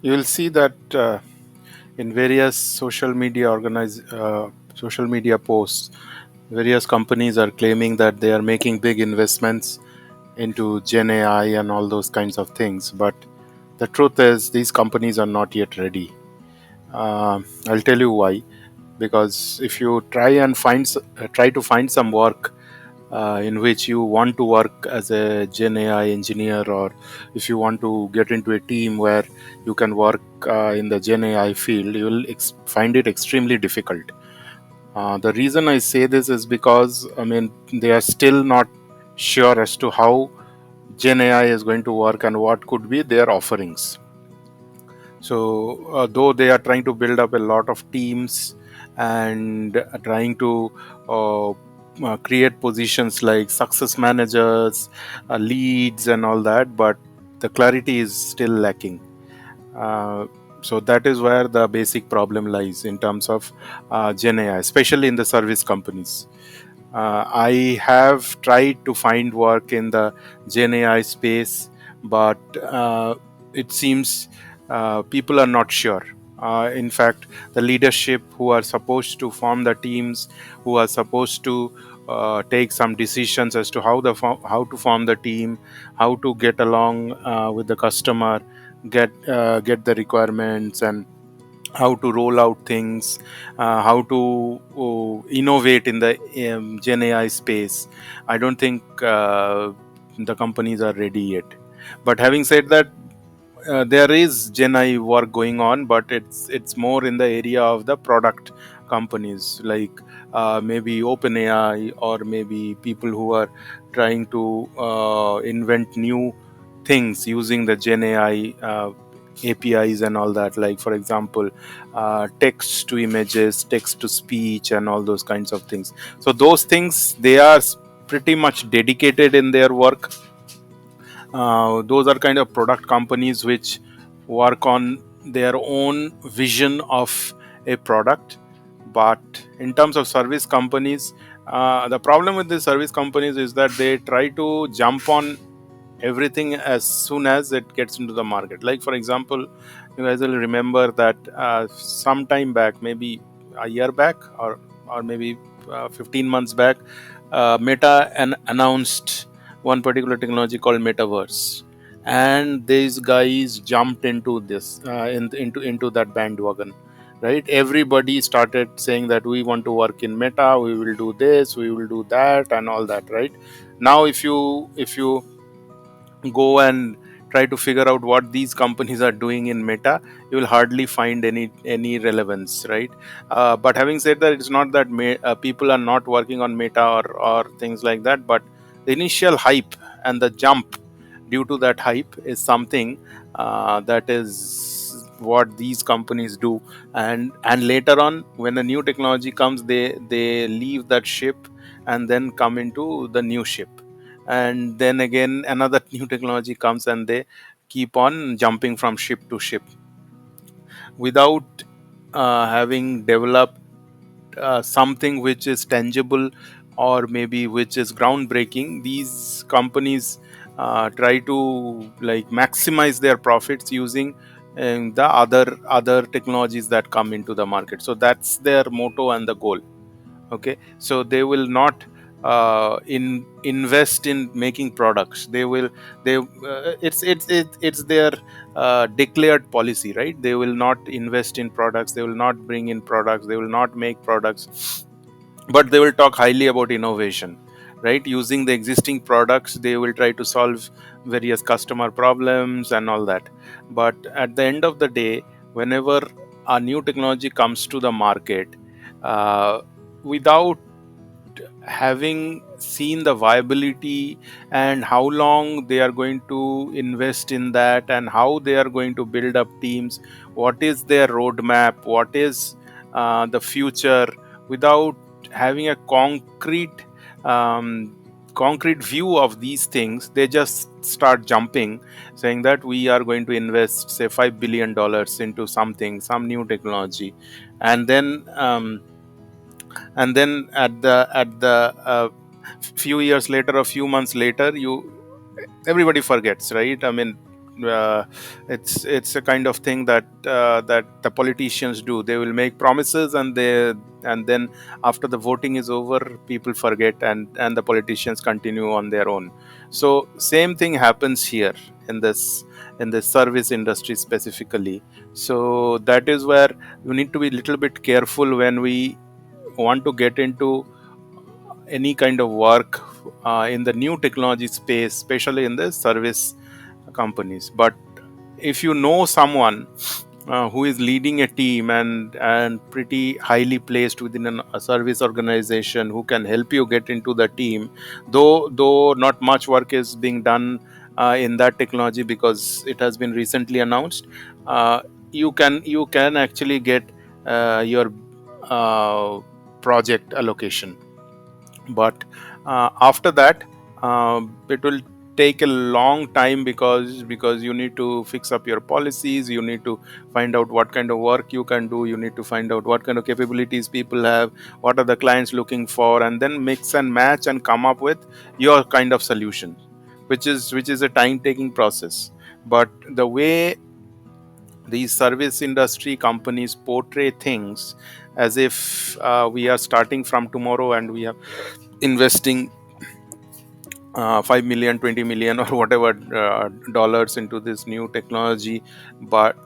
You will see that in various social media posts, various companies are claiming that they are making big investments into Gen AI and all those kinds of things. But the truth is, these companies are not yet ready. I'll tell you why. Because if you try to find some work in which you want to work as a Gen AI engineer, or if you want to get into a team where you can work in the Gen AI field, you will find it extremely difficult. The reason I say this is because, I mean, they are still not sure as to how Gen AI is going to work and what could be their offerings. So, though they are trying to build up a lot of teams and trying to create positions like success managers, leads, and all that, but the clarity is still lacking. Uh, so that is where the basic problem lies in terms of Gen AI, especially in the service companies. I have tried to find work in the Gen AI space, but it seems people are not sure. In fact, the leadership who are supposed to form the teams, who are supposed to take some decisions as to how to form the team, how to get along with the customer, get the requirements, and how to roll out things, how to innovate in the Gen AI space. I don't think the companies are ready yet. But having said that, there is Gen AI work going on, but it's more in the area of the product companies, like maybe OpenAI, or maybe people who are trying to invent new things using the Gen AI APIs and all that. Like, for example, text to images, text to speech, and all those kinds of things. So those things, they are pretty much dedicated in their work. Those are kind of product companies which work on their own vision of a product. But in terms of service companies, the problem with the service companies is that they try to jump on everything as soon as it gets into the market. Like, for example, you guys will remember that some time back, maybe a year back, or maybe 15 months back, Meta announced one particular technology called metaverse, and these guys jumped into into that bandwagon. Right, everybody started saying that we want to work in Meta, we will do this, we will do that, and all that. Right now, if you go and try to figure out what these companies are doing in Meta, you will hardly find any relevance, right? But having said that, it's not that people are not working on Meta, or things like that, but the initial hype and the jump due to that hype is something that is what these companies do. And later on, when the new technology comes, they leave that ship and then come into the new ship, and then again another new technology comes, and they keep on jumping from ship to ship without having developed something which is tangible, or maybe which is groundbreaking. These companies try to like maximize their profits using the other technologies that come into the market. So that's their motto and the goal. Okay, so they will not invest in making products. They it's their declared policy, right? They will not invest in products, they will not bring in products, they will not make products, but they will talk highly about innovation. Right, using the existing products, they will try to solve various customer problems and all that. But at the end of the day, whenever a new technology comes to the market, uh, without having seen the viability and how long they are going to invest in that, and how they are going to build up teams, what is their roadmap, what is the future, without having a um, concrete view of these things, they just start jumping, saying that we are going to invest, say, $5 billion into some new technology. And then um, and then at the few years later, a few months later, you everybody forgets, right? I mean, uh, it's a kind of thing that that the politicians do. They will make promises, and then after the voting is over, people forget, and the politicians continue on their own. So same thing happens here in this service industry specifically. So that is where you need to be a little bit careful when we want to get into any kind of work in the new technology space, especially in the service companies. But if you know someone who is leading a team and pretty highly placed within a service organization, who can help you get into the team, though not much work is being done in that technology because it has been recently announced, uh, you can actually get your uh, project allocation. But after that, it will take a long time, because you need to fix up your policies, you need to find out what kind of work you can do, you need to find out what kind of capabilities people have, what are the clients looking for, and then mix and match and come up with your kind of solution, which is a time taking process. But the way these service industry companies portray things, as if we are starting from tomorrow and we are investing 5 million, 20 million, or whatever dollars into this new technology, but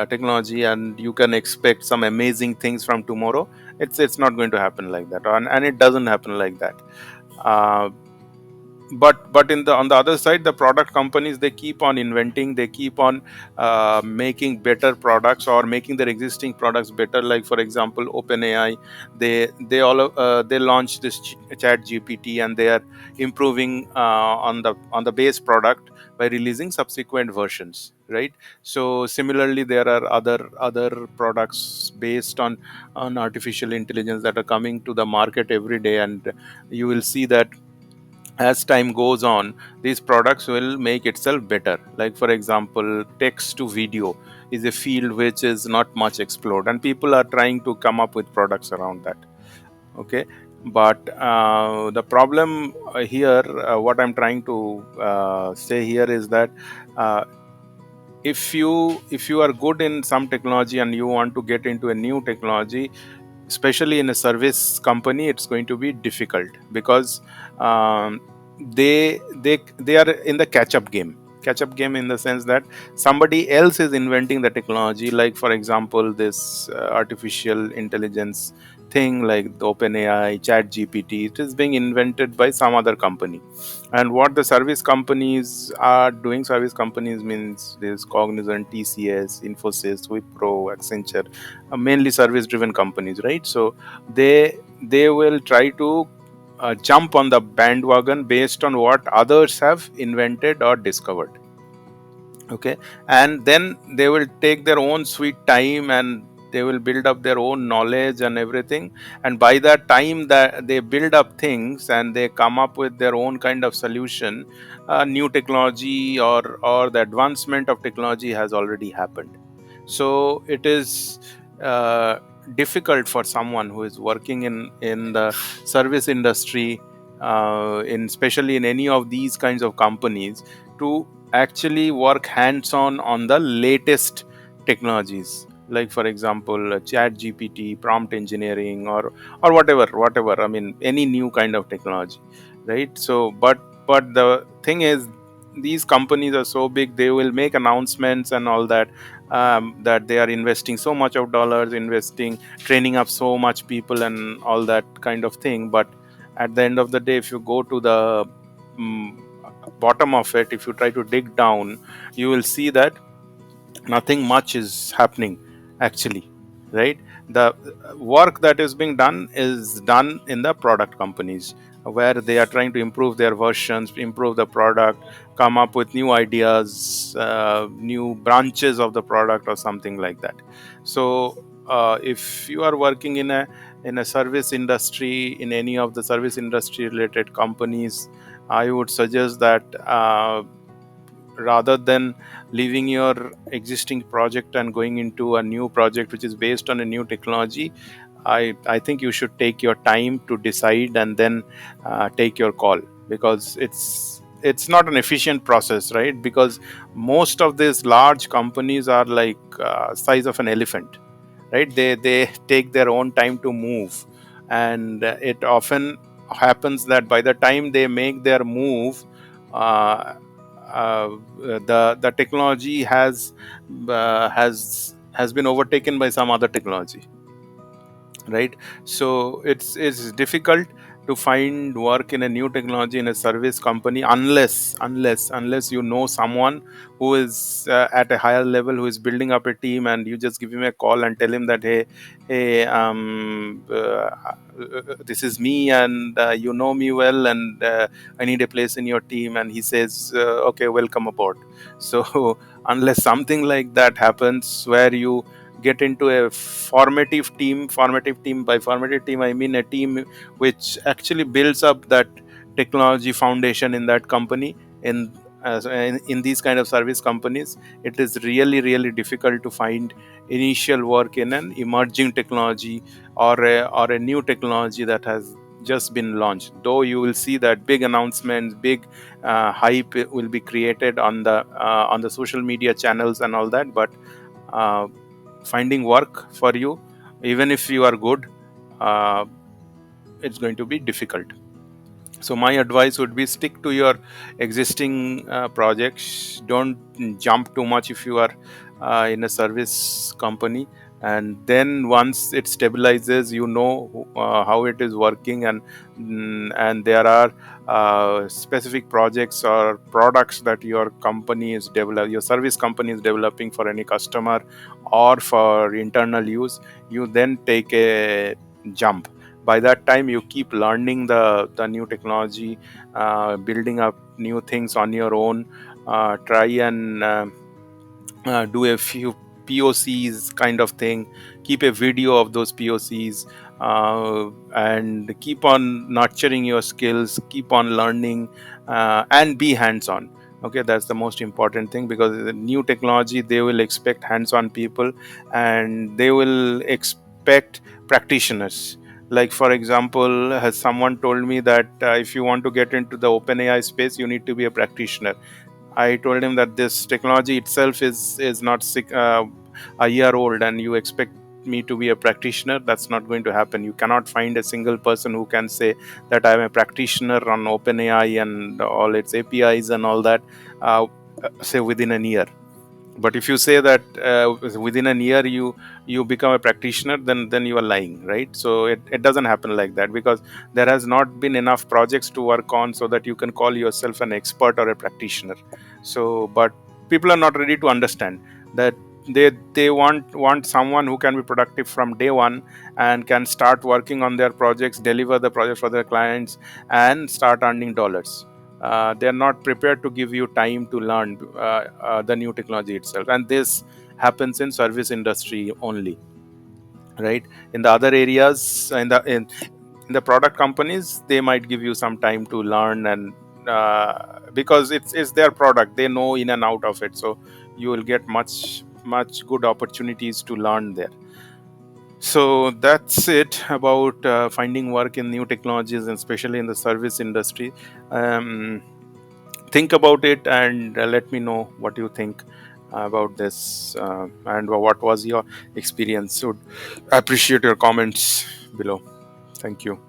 technology, and you can expect some amazing things from tomorrow. It's not going to happen like that, and it doesn't happen like that. uh, but in the on the other side, the product companies, they keep on inventing, they keep on making better products, or making their existing products better. Like for example, OpenAI, they launched this chat GPT, and they are improving on the base product by releasing subsequent versions, right? So similarly, there are other products based on artificial intelligence that are coming to the market every day, and you will see that as time goes on, these products will make itself better. Like for example, text to video is a field which is not much explored, and people are trying to come up with products around that. Okay. But the problem here, what I'm trying to say here is that uh, if you are good in some technology and you want to get into a new technology, especially in a service company, it's going to be difficult, because um, they are in the catch up game, in the sense that somebody else is inventing the technology. Like for example, this artificial intelligence thing, like the OpenAI, chat GPT, it is being invented by some other company. And what the service companies are doing, service companies means there's Cognizant, TCS, Infosys, Wipro, Accenture, mainly service driven companies, right? So they will try to jump on the bandwagon based on what others have invented or discovered. Okay. And then they will take their own sweet time, and they will build up their own knowledge and everything. And by that time that they build up things and they come up with their own kind of solution, new technology or the advancement of technology has already happened. So it is uh, difficult for someone who is working in the service industry, in especially in any of these kinds of companies, to actually work hands on the latest technologies. Like for example, chat GPT, prompt engineering, or whatever, I mean, any new kind of technology, right? So but the thing is, these companies are so big, they will make announcements and all that, that they are investing so much of dollars, investing, training up so much people and all that kind of thing. But at the end of the day, if you go to the um, bottom of it, if you try to dig down, you will see that nothing much is happening actually, right? The work that is being done is done in the product companies, where they are trying to improve their versions, improve the product, come up with new ideas, new branches of the product or something like that. So if you are working in a service industry, in any of the service industry related companies, I would suggest that rather than leaving your existing project and going into a new project which is based on a new technology, I think you should take your time to decide, and then take your call, because it's not an efficient process, right? Because most of these large companies are like size of an elephant, right? They take their own time to move, and it often happens that by the time they make their move, uh, the technology has been overtaken by some other technology, right? So it's difficult to find work in a new technology in a service company, unless you know someone who is at a higher level, who is building up a team, and you just give him a call and tell him that, hey, this is me, and you know me well, and I need a place in your team, and he says, okay, welcome aboard. So unless something like that happens, where you get into a formative team, by formative team I mean a team which actually builds up that technology foundation in that company, in in these kind of service companies, it is really really difficult to find initial work in an emerging technology, or a new technology that has just been launched. Though you will see that big announcements, big hype will be created on the social media channels and all that, but uh, finding work for you, even if you are good, uh, it's going to be difficult. So my advice would be, stick to your existing projects. Don't jump too much if you are in a service company, and then once it stabilizes, you know how it is working, and there are specific projects or products that your service company is developing for any customer or for internal use, you then take a jump. By that time, you keep learning the new technology, building up new things on your own, try and do a few POCs kind of thing, keep a video of those POCs, and keep on nurturing your skills, keep on learning, and be hands on. Okay, that's the most important thing, because the new technology, they will expect hands on people, and they will expect practitioners. Like, for example, has someone told me that if you want to get into the OpenAI space, you need to be a practitioner. I told him that this technology itself is not a year old, and you expect me to be a practitioner. That's not going to happen. You cannot find a single person who can say that I'm a practitioner on OpenAI and all its APIs and all that, uh, say within a year. But if you say that within a year you become a practitioner, then you are lying, right? So it doesn't happen like that, because there has not been enough projects to work on so that you can call yourself an expert or a practitioner. So but people are not ready to understand that. They want someone who can be productive from day one, and can start working on their projects, deliver the project for their clients, and start earning dollars. They're not prepared to give you time to learn the new technology itself, and this happens in service industry only, right? In the other areas, in the product companies, they might give you some time to learn, and because it's their product, they know in and out of it, so you will get much good opportunities to learn there. So that's it about finding work in new technologies, and especially in the service industry. um, think about it, and let me know what you think about this, and what was your experience. Would appreciate your comments below. Thank you.